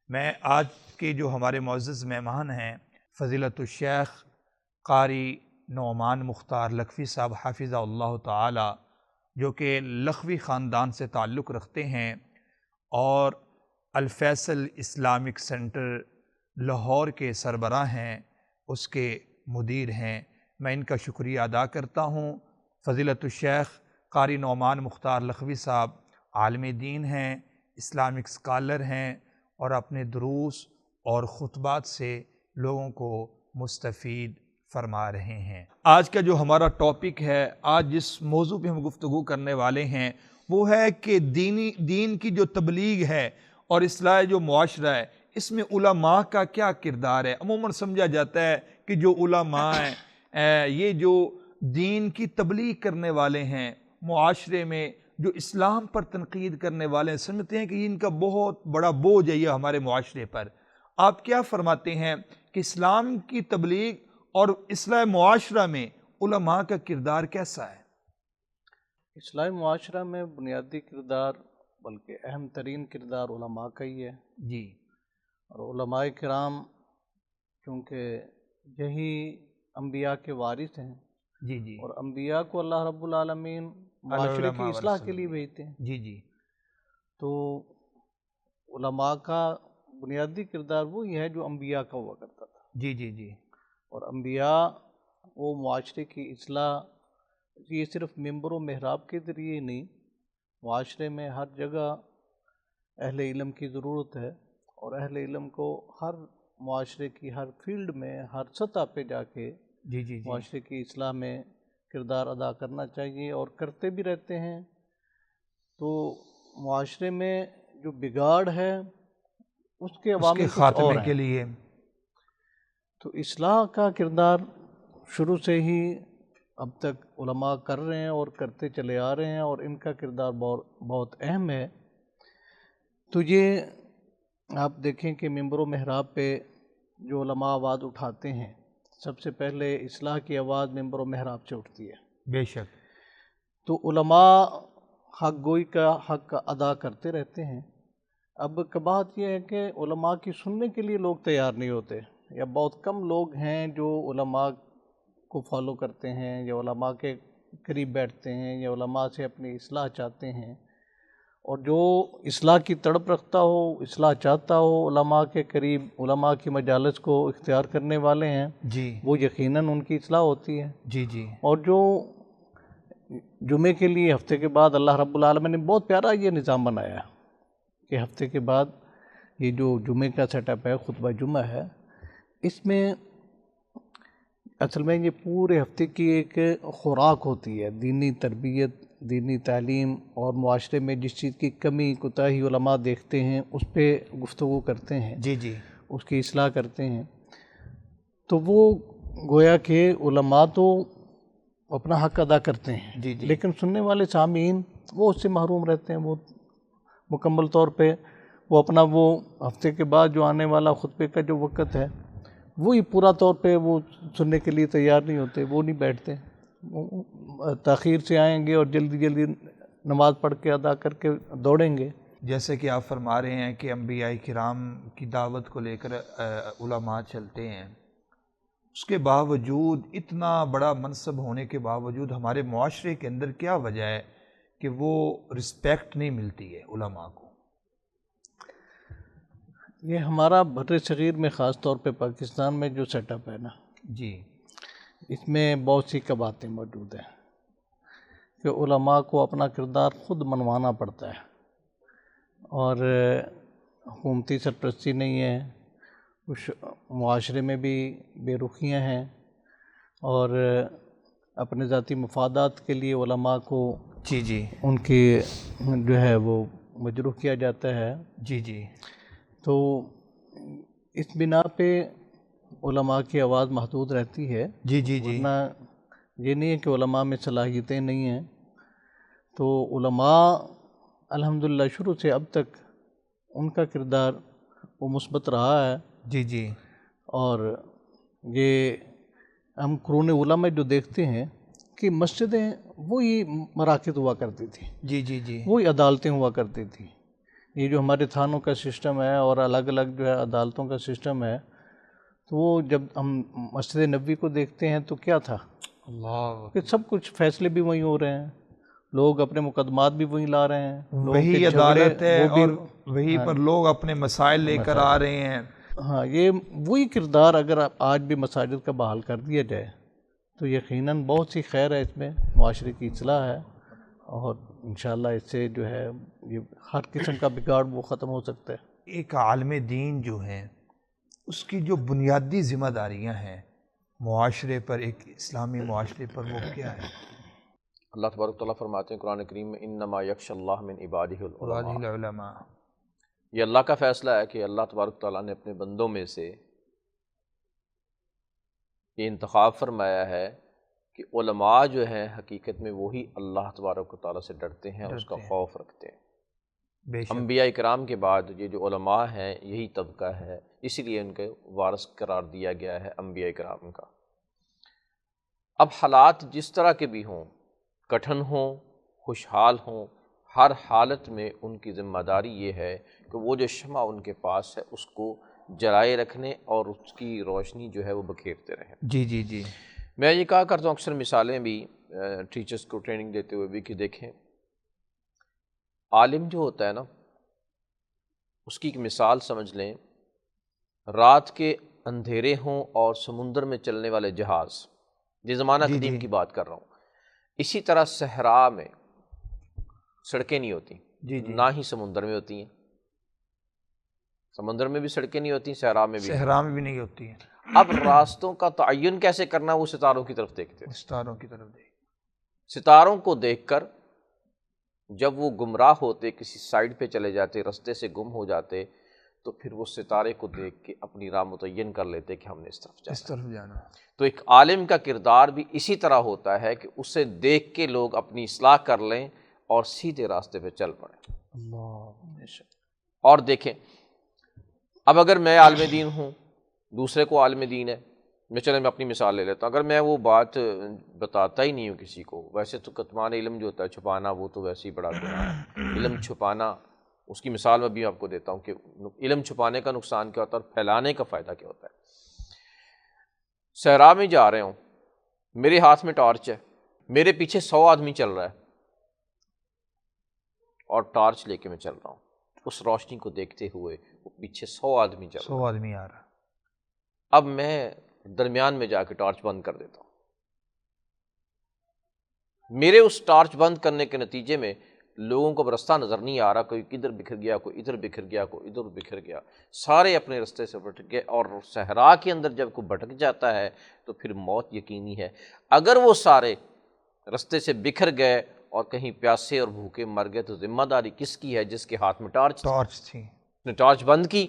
میں آج کے جو ہمارے معزز مہمان ہیں فضیلت الشیخ قاری نعمان مختار لکھوی صاحب حافظہ اللہ تعالی، جو کہ لکھوی خاندان سے تعلق رکھتے ہیں اور الفیصل اسلامک سینٹر لاہور کے سربراہ ہیں، اس کے مدیر ہیں۔ میں ان کا شکریہ ادا کرتا ہوں۔ فضیلت الشیخ قاری نعمان مختار لکھوی صاحب عالم دین ہیں، اسلامک اسکالر ہیں اور اپنے دروس اور خطبات سے لوگوں کو مستفید فرما رہے ہیں۔ آج کا جو ہمارا ٹاپک ہے، آج جس موضوع پہ ہم گفتگو کرنے والے ہیں وہ ہے کہ دین کی جو تبلیغ ہے اور اصلاح جو معاشرہ ہے، اس میں علماء کا کیا کردار ہے۔ عموماً سمجھا جاتا ہے کہ جو علماء ہیں یہ جو دین کی تبلیغ کرنے والے ہیں، معاشرے میں جو اسلام پر تنقید کرنے والے ہیں، سمجھتے ہیں کہ ان کا بہت بڑا بوجھ ہے یہ ہمارے معاشرے پر۔ آپ کیا فرماتے ہیں کہ اسلام کی تبلیغ اور اصلاح معاشرہ میں علماء کا کردار کیسا ہے؟ اصلاح معاشرہ میں بنیادی کردار بلکہ اہم ترین کردار علماء کا ہی ہے جی۔ اور علماء کرام چونکہ یہی انبیاء کے وارث ہیں، جی جی، اور انبیاء کو اللہ رب العالمین معاشرے کی اصلاح کے لیے بھیجتے ہیں۔ جی جی، تو علماء کا بنیادی کردار وہی ہے جو انبیاء کا ہوا کرتا تھا۔ جی جی جی، اور انبیاء وہ معاشرے کی اصلاح یہ صرف ممبر و محراب کے ذریعے ہی نہیں، معاشرے میں ہر جگہ اہل علم کی ضرورت ہے، اور اہل علم کو ہر معاشرے کی ہر فیلڈ میں ہر سطح پہ جا کے جی جی، معاشرے کی اصلاح میں کردار ادا کرنا چاہیے اور کرتے بھی رہتے ہیں۔ تو معاشرے میں جو بگاڑ ہے اس کے عوامل کچھ اور خاتمے ہیں۔ کے لیے تو اصلاح کا کردار شروع سے ہی اب تک علماء کر رہے ہیں اور کرتے چلے آ رہے ہیں، اور ان کا کردار بہت اہم ہے۔ تو یہ آپ دیکھیں کہ ممبر و محراب پہ جو علماء آواز اٹھاتے ہیں، سب سے پہلے اصلاح کی آواز ممبر و محراب سے اٹھتی ہے۔ بے شک۔ تو علماء حق گوئی کا حق ادا کرتے رہتے ہیں۔ اب بات یہ ہے کہ علماء کی سننے کے لیے لوگ تیار نہیں ہوتے، یا بہت کم لوگ ہیں جو علماء کو فالو کرتے ہیں یا علماء کے قریب بیٹھتے ہیں یا علماء سے اپنی اصلاح چاہتے ہیں۔ اور جو اصلاح کی تڑپ رکھتا ہو، اصلاح چاہتا ہو، علماء کے قریب، علماء کی مجالس کو اختیار کرنے والے ہیں، جی وہ یقیناً ان کی اصلاح ہوتی ہے۔ جی جی، اور جو جمعے کے لیے ہفتے کے بعد اللہ رب العالمین نے بہت پیارا یہ نظام بنایا ہے کہ ہفتے کے بعد یہ جو جمعے کا سیٹ اپ ہے، خطبہ جمعہ ہے، اس میں اصل میں یہ پورے ہفتے کی ایک خوراک ہوتی ہے، دینی تربیت، دینی تعلیم، اور معاشرے میں جس چیز کی کمی کوتاہی علماء دیکھتے ہیں اس پہ گفتگو کرتے ہیں، جی جی، اس کی اصلاح کرتے ہیں۔ تو وہ گویا کہ علماء تو اپنا حق ادا کرتے ہیں، جی جی، لیکن سننے والے سامعین وہ اس سے محروم رہتے ہیں۔ وہ مکمل طور پہ وہ اپنا وہ ہفتے کے بعد جو آنے والا خطبے کا جو وقت ہے وہی پورا طور پہ وہ سننے کے لیے تیار نہیں ہوتے، وہ نہیں بیٹھتے، وہ تاخیر سے آئیں گے اور جلدی جلدی نماز پڑھ کے ادا کر کے دوڑیں گے۔ جیسے کہ آپ فرما رہے ہیں کہ انبیاء کرام کی دعوت کو لے کر علماء چلتے ہیں، اس کے باوجود، اتنا بڑا منصب ہونے کے باوجود ہمارے معاشرے کے اندر کیا وجہ ہے کہ وہ رسپیکٹ نہیں ملتی ہے علماء کو؟ یہ ہمارا بر صغیر میں خاص طور پہ پاکستان میں جو سیٹ اپ ہے نا، جی، اس میں بہت سی باتیں موجود ہیں کہ علماء کو اپنا کردار خود منوانا پڑتا ہے، اور حکومتی سرپرستی نہیں ہے، کچھ معاشرے میں بھی بے رخیاں ہیں، اور اپنے ذاتی مفادات کے لیے علماء کو جی جی، ان کی جو ہے وہ مجروح کیا جاتا ہے۔ جی جی، تو اس بنا پہ علماء کی آواز محدود رہتی ہے۔ جی جی جی، ورنہ یہ نہیں ہے کہ علماء میں صلاحیتیں نہیں ہیں۔ تو علماء الحمدللہ شروع سے اب تک ان کا کردار وہ مثبت رہا ہے، جی جی، اور یہ ہم قرون اولیٰ میں جو دیکھتے ہیں کہ مسجدیں وہی مراکز ہوا کرتی تھیں، جی جی جی، وہی عدالتیں ہوا کرتی تھیں، یہ جو ہمارے تھانوں کا سسٹم ہے اور الگ الگ جو ہے عدالتوں کا سسٹم ہے، تو وہ جب ہم مسجد نبوی کو دیکھتے ہیں تو کیا تھا اللہ، کہ سب کچھ فیصلے بھی وہیں ہو رہے ہیں، لوگ اپنے مقدمات بھی وہیں لا رہے ہیں، لوگوں کے وہی جھگڑے عدالت ہے وہ بھی، اور وہیں پر لوگ اپنے مسائل لے کر آ رہے ہیں۔ ہاں یہ وہی کردار اگر آج بھی مساجد کا بحال کر دیا جائے تو یقیناً بہت سی خیر ہے، اس میں معاشرے کی اصلاح ہے، اور انشاءاللہ اس سے جو ہے یہ ہر قسم کا بگاڑ وہ ختم ہو سکتا ہے۔ ایک عالم دین جو ہے اس کی جو بنیادی ذمہ داریاں ہیں معاشرے پر، ایک اسلامی معاشرے پر، وہ کیا ہے؟ اللہ تبارک و تعالیٰ فرماتے ہیں قرآن کریم میں انما یخشی اللہ من عبادہ العلماء، العلماء، یہ اللہ کا فیصلہ ہے کہ اللہ تبارک و تعالیٰ نے اپنے بندوں میں سے یہ انتخاب فرمایا ہے کہ علماء جو ہیں حقیقت میں وہی اللہ تبارک و تعالیٰ سے ڈرتے ہیں اور اس کا خوف رکھتے ہیں۔ بے شک، انبیاء کرام کے بعد یہ جو علماء ہیں یہی طبقہ ہے، اسی لیے ان کے وارث قرار دیا گیا ہے انبیاء کرام کا۔ اب حالات جس طرح کے بھی ہوں، کٹھن ہوں، خوشحال ہوں، ہر حالت میں ان کی ذمہ داری یہ ہے کہ وہ جو شمع ان کے پاس ہے اس کو جلائے رکھنے اور اس کی روشنی جو ہے وہ بکھیرتے رہیں۔ جی جی جی، میں یہ کہا کرتا ہوں اکثر مثالیں بھی ٹیچرز کو ٹریننگ دیتے ہوئے بھی کہ دیکھیں عالم جو ہوتا ہے نا، اس کی ایک مثال سمجھ لیں، رات کے اندھیرے ہوں اور سمندر میں چلنے والے جہاز، یہ زمانہ قدیم کی بات کر رہا ہوں، اسی طرح صحرا میں سڑکیں نہیں ہوتی، نہ ہی سمندر میں ہوتی ہیں، سمندر میں بھی سڑکیں نہیں ہوتی، صحرا میں بھی نہیں ہوتی ہیں۔ اب راستوں کا تعین کیسے کرنا، وہ ستاروں کی طرف دیکھتے تھے، ستاروں کی طرف دیکھ، ستاروں کو دیکھ کر جب وہ گمراہ ہوتے، کسی سائڈ پہ چلے جاتے، رستے سے گم ہو جاتے، تو پھر وہ ستارے کو دیکھ کے اپنی راہ متعین کر لیتے کہ ہم نے اس طرف جانا۔ تو ایک عالم کا کردار بھی اسی طرح ہوتا ہے کہ اسے دیکھ کے لوگ اپنی اصلاح کر لیں اور سیدھے راستے پہ چل پڑیں۔ اللہ، اور دیکھیں اب اگر میں عالم دین ہوں، دوسرے کو عالم دین ہے، میں اپنی مثال لے لیتا ہوں، اگر میں وہ بات بتاتا ہی نہیں ہوں کسی کو، ویسے تو کتمان علم جو ہوتا ہے چھپانا، وہ تو ویسے ہی بڑا گناہ ہے، علم چھپانا، اس کی مثال میں بھی آپ کو دیتا ہوں کہ علم چھپانے کا نقصان کیا ہوتا ہے اور پھیلانے کا فائدہ کیا ہوتا ہے۔ صحرا میں جا رہے ہوں، میرے ہاتھ میں ٹارچ ہے، میرے پیچھے 100 آدمی چل رہا ہے اور ٹارچ لے کے میں چل رہا ہوں، اس روشنی کو دیکھتے ہوئے وہ پیچھے 100 آدمی چل رہا ہے، 100 آدمی آ رہا، اب میں درمیان میں جا کے ٹارچ بند کر دیتا ہوں، میرے اس ٹارچ بند کرنے کے نتیجے میں لوگوں کو رستہ نظر نہیں آ رہا، کوئی کدھر بکھر گیا، کوئی ادھر بکھر گیا، کوئی ادھر بکھر گیا، سارے اپنے رستے سے بھٹک گئے، اور صحرا کے اندر جب کوئی بھٹک جاتا ہے تو پھر موت یقینی ہے۔ اگر وہ سارے رستے سے بکھر گئے اور کہیں پیاسے اور بھوکے مر گئے تو ذمہ داری کس کی ہے؟ جس کے ہاتھ میں ٹارچ تھی، نے ٹارچ بند کی۔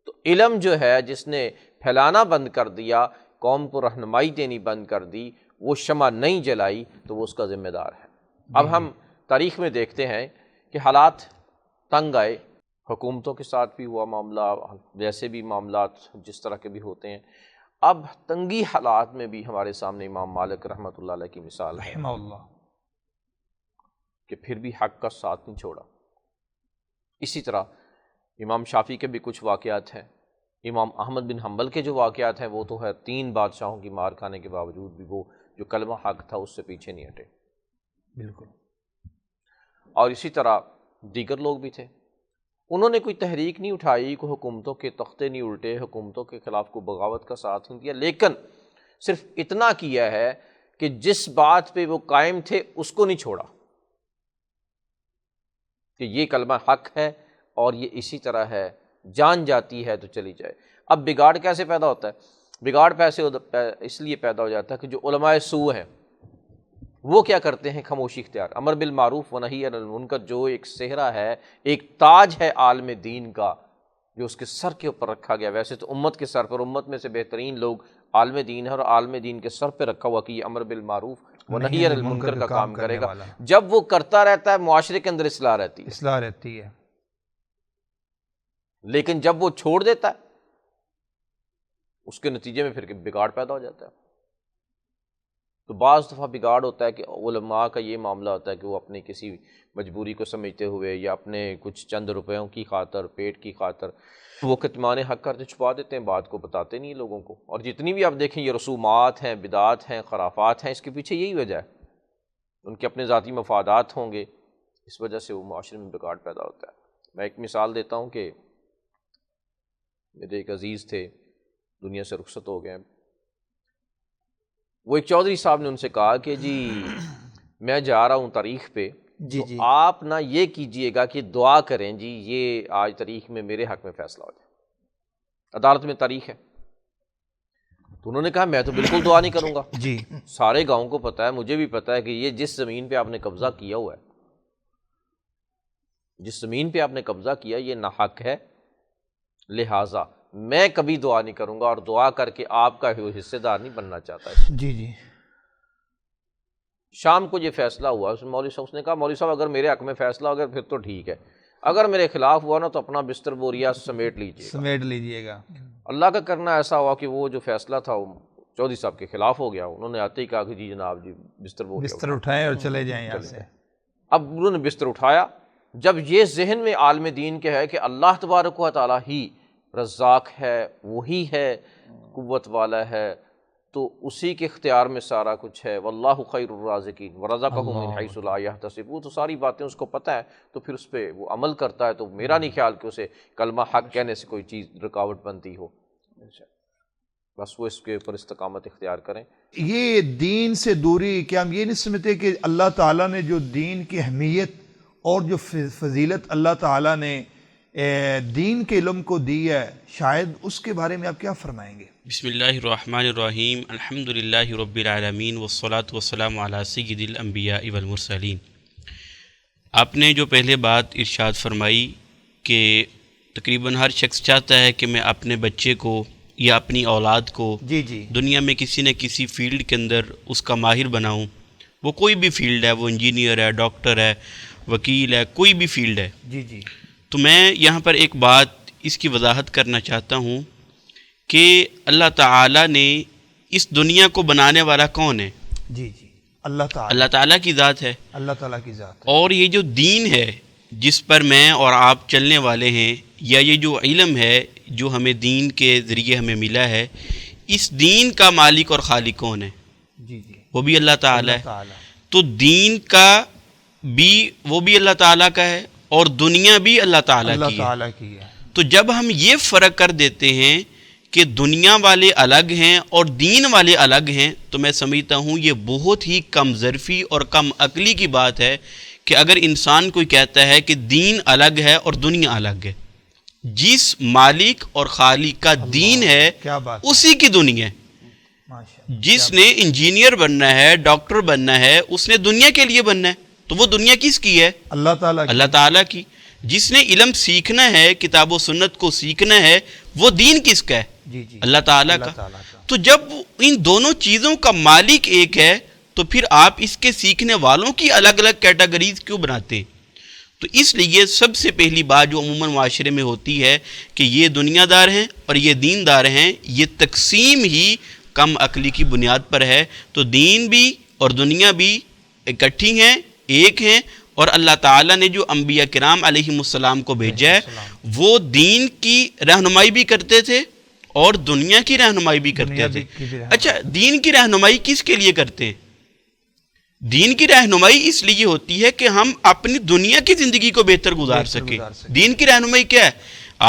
تو علم جو ہے جس نے پھیلانا بند کر دیا، قوم کو رہنمائی دینی بند کر دی، وہ شمع نہیں جلائی، تو وہ اس کا ذمہ دار ہے۔ اب ہم تاریخ میں دیکھتے ہیں کہ حالات تنگ آئے، حکومتوں کے ساتھ بھی ہوا معاملہ، ویسے بھی معاملات جس طرح کے بھی ہوتے ہیں۔ اب تنگی حالات میں بھی ہمارے سامنے امام مالک رحمۃ اللہ علیہ کی مثال ہے رحمہ اللہ، کہ پھر بھی حق کا ساتھ نہیں چھوڑا۔ اسی طرح امام شافعی کے بھی کچھ واقعات ہیں، امام احمد بن حنبل کے جو واقعات ہیں وہ تو ہے 3 بادشاہوں کی مار کھانے کے باوجود بھی وہ جو کلمہ حق تھا اس سے پیچھے نہیں ہٹے۔ بالکل، اور اسی طرح دیگر لوگ بھی تھے، انہوں نے کوئی تحریک نہیں اٹھائی، کوئی حکومتوں کے تختے نہیں الٹے، حکومتوں کے خلاف کوئی بغاوت کا ساتھ نہیں دیا، لیکن صرف اتنا کیا ہے کہ جس بات پہ وہ قائم تھے اس کو نہیں چھوڑا کہ یہ کلمہ حق ہے اور یہ اسی طرح ہے، جان جاتی ہے تو چلی جائے۔ اب بگاڑ کیسے پیدا ہوتا ہے؟ بگاڑ اس لیے پیدا ہو جاتا ہے کہ جو علماء سوء ہیں وہ کیا کرتے ہیں؟ خاموشی اختیار، امر بالمعروف و نہی عن المنکر، جو ایک صحرا ہے، ایک تاج ہے عالم دین کا جو اس کے سر کے اوپر رکھا گیا۔ ویسے تو امت کے سر پر، امت میں سے بہترین لوگ عالم دین ہے، اور عالم دین کے سر پہ رکھا ہوا کہ یہ امر بالمعروف و نہی عن المنکر کا کام کرے گا۔ جب وہ کرتا رہتا ہے معاشرے کے اندر اصلاح رہتی ہے، لیکن جب وہ چھوڑ دیتا ہے اس کے نتیجے میں پھر بگاڑ پیدا ہو جاتا ہے۔ تو بعض دفعہ بگاڑ ہوتا ہے کہ علماء کا یہ معاملہ ہوتا ہے کہ وہ اپنی کسی مجبوری کو سمجھتے ہوئے یا اپنے کچھ چند روپیوں کی خاطر، پیٹ کی خاطر وہ کتمان حق کرتے چھپا دیتے ہیں، بات کو بتاتے نہیں لوگوں کو. اور جتنی بھی آپ دیکھیں یہ رسومات ہیں، بدعات ہیں، خرافات ہیں، اس کے پیچھے یہی وجہ ہے، ان کے اپنے ذاتی مفادات ہوں گے، اس وجہ سے وہ معاشرے میں بگاڑ پیدا ہوتا ہے. میں ایک مثال دیتا ہوں کہ میرے ایک عزیز تھے، دنیا سے رخصت ہو گئے. وہ ایک چودھری صاحب نے ان سے کہا کہ جی میں جا رہا ہوں تاریخ پہ، جی تو آپ نہ یہ کیجئے گا کہ دعا کریں جی یہ آج تاریخ میں میرے حق میں فیصلہ ہو جائے، عدالت میں تاریخ ہے. تو انہوں نے کہا میں تو بالکل دعا نہیں کروں گا. جی سارے گاؤں کو پتہ ہے، مجھے بھی پتہ ہے کہ یہ جس زمین پہ آپ نے قبضہ کیا ہوا ہے، جس زمین پہ آپ نے قبضہ کیا یہ ناحق ہے، لہٰذا میں کبھی دعا نہیں کروں گا اور دعا کر کے آپ کا حصے دار نہیں بننا چاہتا. جی جی. شام کو یہ فیصلہ ہوا، مولوی صاحب نے کہا مولوی صاحب اگر میرے حق میں فیصلہ ہو گیا پھر تو ٹھیک ہے، اگر میرے خلاف ہوا نا تو اپنا بستر بوریا سمیٹ لیجیے گا. اللہ کا کرنا ایسا ہوا کہ وہ جو فیصلہ تھا وہ چودھری صاحب کے خلاف ہو گیا. انہوں نے آتے ہی کہا کہ جی جناب جی بستر اٹھائیں اور چلے جائیں یہاں سے. اب انہوں نے بستر اٹھایا. جب یہ ذہن میں عالم دین کے ہے کہ اللہ تبارک و تعالیٰ ہی رزاق ہے، وہی ہے قوت والا ہے، تو اسی کے اختیار میں سارا کچھ ہے، واللہ خیر الرازقین ورزقہ من حیث لا یحتسب، تو ساری باتیں اس کو پتہ ہے تو پھر اس پہ وہ عمل کرتا ہے. تو میرا نہیں خیال کہ اسے کلمہ حق کہنے سے کوئی چیز رکاوٹ بنتی ہو، بس وہ اس کے اوپر استقامت اختیار کریں. یہ دین سے دوری، کیا ہم یہ نہیں سمجھتے کہ اللہ تعالیٰ نے جو دین کی اہمیت اور جو فضیلت اللہ تعالیٰ نے دین کے علم کو دی ہے، شاید اس کے بارے میں آپ کیا فرمائیں گے؟ بسم اللہ الرحمن الرحیم، الحمدللہ رب العالمین والصلاة والسلام علی سید الانبیاء والمرسلین. آپ نے جو پہلے بات ارشاد فرمائی کہ تقریباً ہر شخص چاہتا ہے کہ میں اپنے بچے کو یا اپنی اولاد کو جی جی دنیا میں کسی نہ کسی فیلڈ کے اندر اس کا ماہر بناؤں. وہ کوئی بھی فیلڈ ہے، وہ انجینئر ہے، ڈاکٹر ہے، وکیل ہے، کوئی بھی فیلڈ ہے. جی جی. تو میں یہاں پر ایک بات اس کی وضاحت کرنا چاہتا ہوں کہ اللہ تعالیٰ نے اس دنیا کو بنانے والا کون ہے؟ جی جی اللہ تعالیٰ کی ذات ہے. اللہ تعالیٰ کی ذات ہے. اور یہ جو دین ہے جس پر میں اور آپ چلنے والے ہیں، یا یہ جو علم ہے جو ہمیں دین کے ذریعے ہمیں ملا ہے، اس دین کا مالک اور خالق کون ہے؟ جی جی وہ بھی اللہ تعالیٰ ہے. تو دین کا بھی وہ بھی اللہ تعالیٰ کا ہے اور دنیا بھی اللہ تعالیٰ کی ہے. تو جب ہم یہ فرق کر دیتے ہیں کہ دنیا والے الگ ہیں اور دین والے الگ ہیں، تو میں سمجھتا ہوں یہ بہت ہی کم ظرفی اور کم عقلی کی بات ہے کہ اگر انسان کوئی کہتا ہے کہ دین الگ ہے اور دنیا الگ ہے. جس مالک اور خالق کا دین ہے اسی کی دنیا ہے. جس نے انجینئر بننا ہے، ڈاکٹر بننا ہے، اس نے دنیا کے لیے بننا ہے. تو وہ دنیا کس کی ہے؟ اللہ تعالیٰ کی. جس نے علم سیکھنا ہے، کتاب و سنت کو سیکھنا ہے، وہ دین کس کا ہے؟ اللہ تعالیٰ کا. تو جب ان دونوں چیزوں کا مالک ایک ہے تو پھر آپ اس کے سیکھنے والوں کی الگ الگ کیٹیگریز کیوں بناتے ہیں؟ تو اس لیے سب سے پہلی بات جو عموماً معاشرے میں ہوتی ہے کہ یہ دنیا دار ہیں اور یہ دین دار ہیں، یہ تقسیم ہی کم عقلی کی بنیاد پر ہے. تو دین بھی اور دنیا بھی اکٹھی ہیں، ایک ہیں. اور اللہ تعالیٰ نے جو انبیاء کرام علیہم السلام کو بھیجا ہے وہ دین کی رہنمائی بھی کرتے تھے اور دنیا کی رہنمائی بھی کرتے تھے. اچھا، دین کی رہنمائی کس کے لیے کرتے ہیں؟ دین کی رہنمائی اس لیے ہوتی ہے کہ ہم اپنی دنیا کی زندگی کو بہتر گزار سکیں. دین کی رہنمائی کیا ہے؟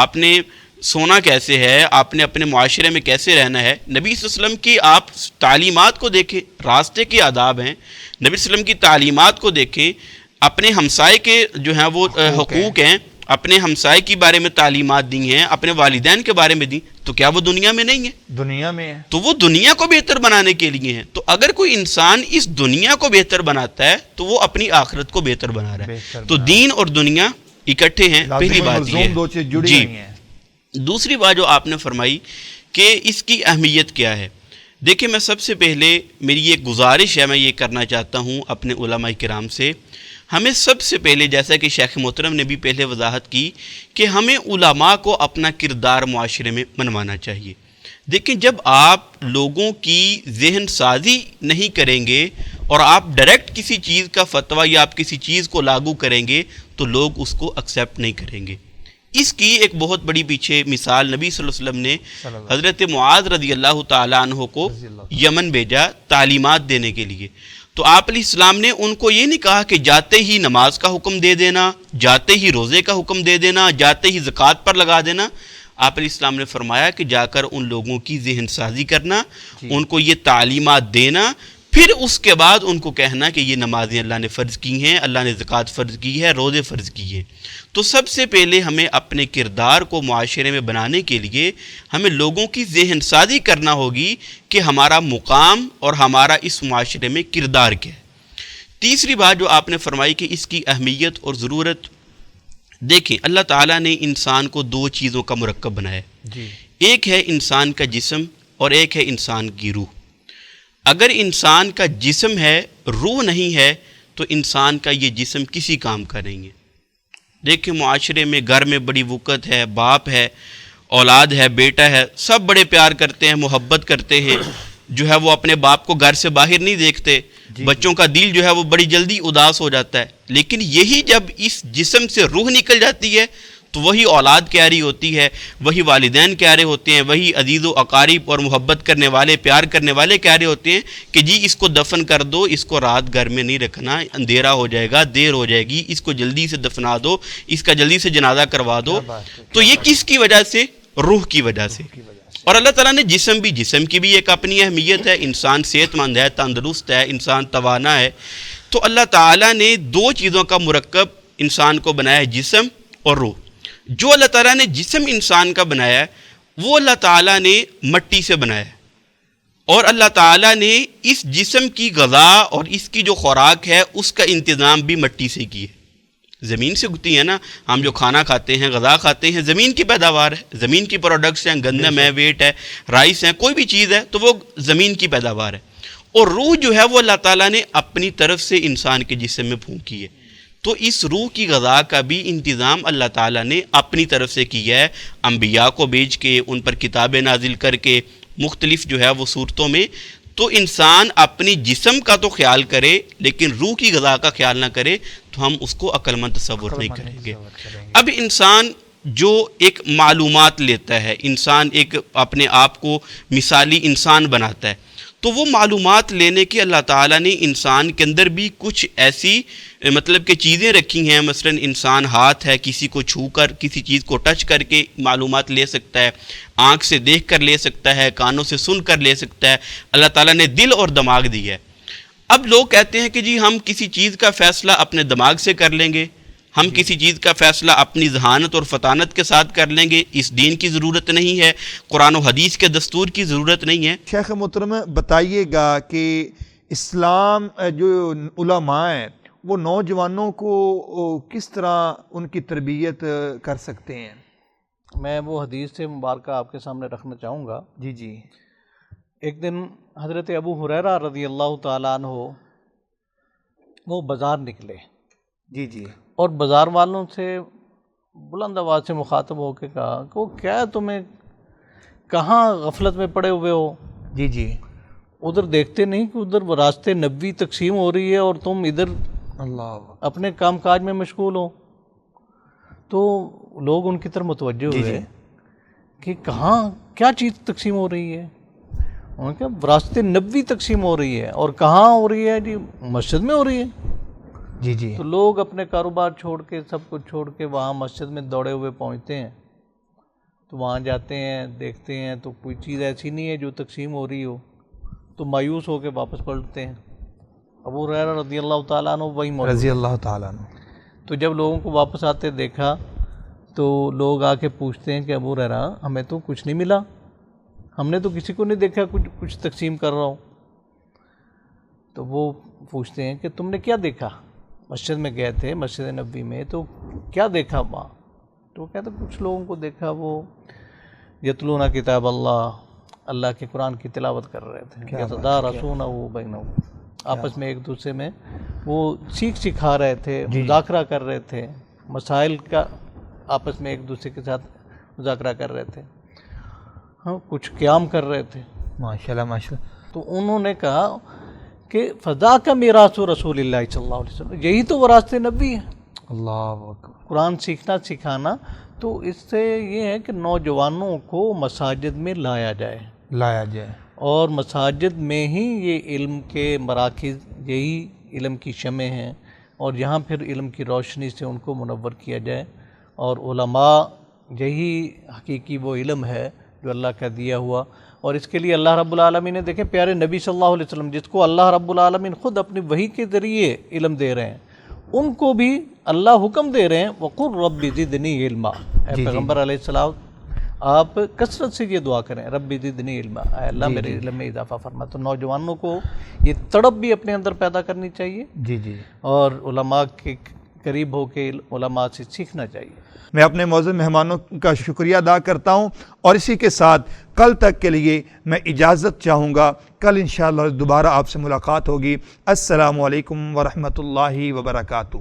آپ نے سونا کیسے ہے، آپ نے اپنے معاشرے میں کیسے رہنا ہے. نبی صلی اللہ علیہ وسلم کی آپ تعلیمات کو دیکھیں، راستے کے آداب ہیں. نبی صلی اللہ علیہ وسلم کی تعلیمات کو دیکھیں. اپنے ہمسائے کے جو ہیں وہ حقوق ہیں، اپنے ہمسائے کے بارے میں تعلیمات دی ہیں، اپنے والدین کے بارے میں دی. تو کیا وہ دنیا میں نہیں ہے؟ دنیا میں ہے. تو وہ دنیا کو بہتر بنانے کے لیے ہیں. تو اگر کوئی انسان اس دنیا کو بہتر بناتا ہے تو وہ اپنی آخرت کو بہتر بنا رہا ہے. تو دین اور دنیا اکٹھے ہیں. پہلی بات یہ ہے. جی. دوسری بات جو آپ نے فرمائی کہ اس کی اہمیت کیا ہے، دیکھیں میں سب سے پہلے میری ایک گزارش ہے، میں یہ کرنا چاہتا ہوں اپنے علماء کرام سے. ہمیں سب سے پہلے، جیسا کہ شیخ محترم نے بھی پہلے وضاحت کی، کہ ہمیں علماء کو اپنا کردار معاشرے میں منوانا چاہیے. دیکھیں جب آپ لوگوں کی ذہن سازی نہیں کریں گے اور آپ ڈائریکٹ کسی چیز کا فتویٰ یا آپ کسی چیز کو لاگو کریں گے تو لوگ اس کو ایکسیپٹ نہیں کریں گے. اس کی ایک بہت بڑی پیچھے مثال نبی صلی اللہ علیہ وسلم نے حضرت معاذ رضی اللہ تعالیٰ عنہ کو یمن بھیجا تعلیمات دینے کے لیے. تو آپ علیہ السلام نے ان کو یہ نہیں کہا کہ جاتے ہی نماز کا حکم دے دینا, جاتے ہی روزے کا حکم دے دینا, جاتے ہی زکوٰۃ پر لگا دینا. آپ علیہ السلام نے فرمایا کہ جا کر ان لوگوں کی ذہن سازی کرنا, ان کو یہ تعلیمات دینا, پھر اس کے بعد ان کو کہنا کہ یہ نمازیں اللہ نے فرض کی ہیں, اللہ نے زکوٰۃ فرض کی ہے, روزے فرض کیے. تو سب سے پہلے ہمیں اپنے کردار کو معاشرے میں بنانے کے لیے ہمیں لوگوں کی ذہن سازی کرنا ہوگی کہ ہمارا مقام اور ہمارا اس معاشرے میں کردار کیا ہے. تیسری بات جو آپ نے فرمائی کہ اس کی اہمیت اور ضرورت, دیکھیں اللہ تعالیٰ نے انسان کو دو چیزوں کا مرکب بنایا ہے. ایک ہے انسان کا جسم اور ایک ہے انسان کی روح. اگر انسان کا جسم ہے, روح نہیں ہے, تو انسان کا یہ جسم کسی کام کا نہیں ہے. دیکھیں معاشرے میں گھر میں بڑی وقت ہے, باپ ہے, اولاد ہے, بیٹا ہے, سب بڑے پیار کرتے ہیں, محبت کرتے ہیں, جو ہے وہ اپنے باپ کو گھر سے باہر نہیں دیکھتے. بچوں کا دل جو ہے وہ بڑی جلدی اداس ہو جاتا ہے. لیکن یہی جب اس جسم سے روح نکل جاتی ہے تو وہی اولاد پیاری ہوتی ہے, وہی والدین پیارے ہوتے ہیں, وہی عزیز و اقارب اور محبت کرنے والے, پیار کرنے والے پیارے ہوتے ہیں کہ جی اس کو دفن کر دو, اس کو رات گھر میں نہیں رکھنا, اندھیرا ہو جائے گا, دیر ہو جائے گی, اس کو جلدی سے دفنا دو, اس کا جلدی سے جنازہ کروا دو. تو یہ کس کی وجہ سے؟ روح کی وجہ سے. اور اللہ تعالیٰ نے جسم کی بھی ایک اپنی اہمیت ہے. انسان صحت مند ہے, تندرست ہے, انسان توانا ہے. تو اللہ تعالیٰ نے دو چیزوں کا مرکب انسان کو بنایا ہے, جسم اور روح. جو اللہ تعالیٰ نے جسم انسان کا بنایا ہے وہ اللہ تعالیٰ نے مٹی سے بنایا ہے, اور اللہ تعالیٰ نے اس جسم کی غذا اور اس کی جو خوراک ہے اس کا انتظام بھی مٹی سے کی ہے. زمین سے اگتی ہے نا, ہم جو کھانا کھاتے ہیں, غذا کھاتے ہیں, زمین کی پیداوار ہے, زمین کی پروڈکٹس ہیں, گندم ہے, ویٹ ہے, رائس ہے, کوئی بھی چیز ہے تو وہ زمین کی پیداوار ہے. اور روح جو ہے وہ اللہ تعالیٰ نے اپنی طرف سے انسان کے جسم میں پھونکی ہے. تو اس روح کی غذا کا بھی انتظام اللہ تعالیٰ نے اپنی طرف سے کیا ہے, انبیاء کو بھیج کے, ان پر کتابیں نازل کر کے, مختلف جو ہے وہ صورتوں میں. تو انسان اپنی جسم کا تو خیال کرے لیکن روح کی غذا کا خیال نہ کرے تو ہم اس کو عقل مند تصور نہیں کریں گے. اب انسان جو ایک معلومات لیتا ہے, انسان ایک اپنے آپ کو مثالی انسان بناتا ہے, تو وہ معلومات لینے کے اللہ تعالیٰ نے انسان کے اندر بھی کچھ ایسی مطلب کہ چیزیں رکھی ہیں. مثلا انسان ہاتھ ہے, کسی کو چھو کر, کسی چیز کو ٹچ کر کے معلومات لے سکتا ہے, آنکھ سے دیکھ کر لے سکتا ہے, کانوں سے سن کر لے سکتا ہے. اللہ تعالیٰ نے دل اور دماغ دیا ہے. اب لوگ کہتے ہیں کہ جی ہم کسی چیز کا فیصلہ اپنے دماغ سے کر لیں گے, ہم کسی چیز کا فیصلہ اپنی ذہانت اور فطانت کے ساتھ کر لیں گے, اس دین کی ضرورت نہیں ہے, قرآن و حدیث کے دستور کی ضرورت نہیں ہے. شیخ محترم بتائیے گا کہ اسلام جو علماء ہیں وہ نوجوانوں کو کس طرح ان کی تربیت کر سکتے ہیں؟ میں وہ حدیث سے مبارکہ آپ کے سامنے رکھنا چاہوں گا. جی. ایک دن حضرت ابو ہریرہ رضی اللہ تعالیٰ عنہ وہ بازار نکلے. جی. اور بازار والوں سے بلند آواز سے مخاطب ہو کے کہا کہ وہ کیا تمہیں کہاں غفلت میں پڑے ہوئے ہو؟ جی. ادھر دیکھتے نہیں کہ ادھر وہ راستے نبوی تقسیم ہو رہی ہے اور تم ادھر اپنے کام کاج میں مشغول ہو. تو لوگ ان کی طرف متوجہ ہوئے کہ کہاں کیا چیز تقسیم ہو رہی ہے. انہوں نے کہا راستے نبوی تقسیم ہو رہی ہے. اور کہاں ہو رہی ہے؟ جی مسجد میں ہو رہی ہے. جی. تو لوگ اپنے کاروبار چھوڑ کے, سب کچھ چھوڑ کے وہاں مسجد میں دوڑے ہوئے پہنچتے ہیں. تو وہاں جاتے ہیں, دیکھتے ہیں تو کوئی چیز ایسی نہیں ہے جو تقسیم ہو رہی ہو, تو مایوس ہو کے واپس پلٹتے ہیں. ابو ہریرہ رضی اللہ تعالیٰ عنہ وہی موجود رضی اللہ تعالیٰ عنہ. تو جب لوگوں کو واپس آتے دیکھا تو لوگ آ کے پوچھتے ہیں کہ ابو ہریرہ ہمیں تو کچھ نہیں ملا, ہم نے تو کسی کو نہیں دیکھا کچھ تقسیم کر رہا ہو. تو وہ پوچھتے ہیں کہ تم نے کیا دیکھا؟ مسجد میں گئے تھے, مسجد نبوی میں, تو کیا دیکھا وہاں؟ تو کہتے کچھ لوگوں کو دیکھا وہ یتلون کتاب اللہ, اللہ کے قرآن کی تلاوت کر رہے تھے. یتدارسونہ بینہم, آپس میں ایک دوسرے میں وہ سکھا رہے تھے, مذاکرہ کر رہے تھے, مسائل کا آپس میں ایک دوسرے کے ساتھ مذاکرہ کر رہے تھے. ہاں کچھ قیام کر رہے تھے، ماشاءاللہ ماشاءاللہ. تو انہوں نے کہا کہ فضا کا میراث رسول اللہ صلی اللہ علیہ وسلم، یہی تو وراثت نبی ہے، اللہ اکبر. قرآن سیکھنا سکھانا. تو اس سے یہ ہے کہ نوجوانوں کو مساجد میں لایا جائے اور مساجد میں ہی یہ علم کے مراکز، یہی علم کی شمع ہیں، اور یہاں پھر علم کی روشنی سے ان کو منور کیا جائے. اور علماء یہی حقیقی وہ علم ہے جو اللہ کا دیا ہوا. اور اس کے لیے اللہ رب العالمین نے دیکھیں پیارے نبی صلی اللہ علیہ وسلم جس کو اللہ رب العالمین خود اپنی وحی کے ذریعے علم دے رہے ہیں، ان کو بھی اللہ حکم دے رہے ہیں وَقُلْ رَبِّ زِدْنِي عِلْمًا. اے پیغمبر علیہ السلام آپ کثرت سے یہ دعا کریں، رب زدنی علما، اے اللہ میرے علم میں اضافہ فرما. تو نوجوانوں کو یہ تڑپ بھی اپنے اندر پیدا کرنی چاہیے اور علماء کے قریب ہو کے علماء سے سیکھنا چاہیے. میں اپنے معزز مہمانوں کا شکریہ ادا کرتا ہوں، اور اسی کے ساتھ کل تک کے لیے میں اجازت چاہوں گا. کل انشاءاللہ دوبارہ آپ سے ملاقات ہوگی. السلام علیکم ورحمۃ اللہ وبرکاتہ.